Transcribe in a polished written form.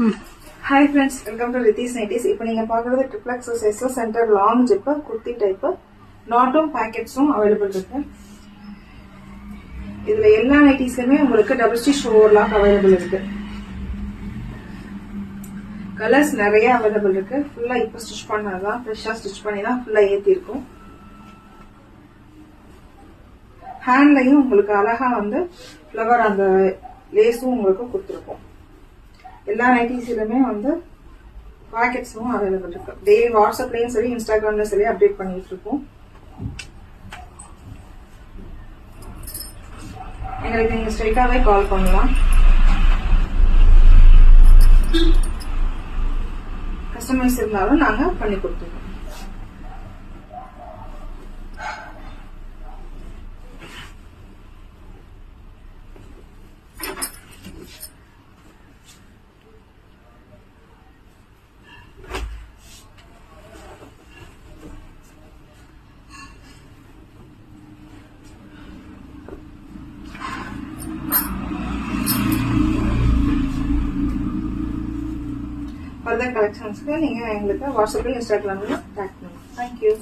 Hi friends, welcome to Rithis Nighties. இப்போ நீங்க பார்க்குறது ட்ரிபிள் எக்ஸல் சைஸ்ல centre long zip kurti type நாட்டும் பாக்கெட்ஸும் அவைலபிள் இருக்கு. இதுல எல்லா நைட்டிஸ்லயுமே உங்களுக்கு டபுள் ஸ்டிச் ஓவர்லாக் அவைலபிள் இருக்கு. கலர்ஸ் நிறைய அவைலபிள் இருக்கு. ஃபுல்லா இப்போ ஸ்டிச் பண்ணாதான் ஃப்ரெஷ்ஷா ஸ்டிச் பண்ணி தான் ஃபுல்லா ஏத்தி இருக்கும். ஹேண்ட்லையும் உங்களுக்கு அழகா வந்து ஃப்ளவர் அந்த லேஸும் உங்களுக்கு கொடுத்துருக்கும். எல்லா நைட்டிஸ்லயுமே வந்து பாக்கெட்ஸும் அவைலபிள் இருக்கு. டெய்லி வாட்ஸ்அப்லயும் சரி இன்ஸ்டாகிராம்லயும் சரி அப்டேட் பண்ணிட்டு இருக்கோம். எங்களுக்கு நீங்க ஸ்ட்ரைட்டாவே கால் பண்ணலாம். கஸ்டமைஸ் இருந்தாலும் நாங்க பண்ணி கொடுத்துருக்கோம். ஃபர்தர் கலெக்ஷன்ஸ்க்கு நீங்க எங்களுக்கு வாட்ஸ்அப்ல இன்ஸ்டாகிராம்ல டேக் பண்ணுங்க. தேங்க்யூ.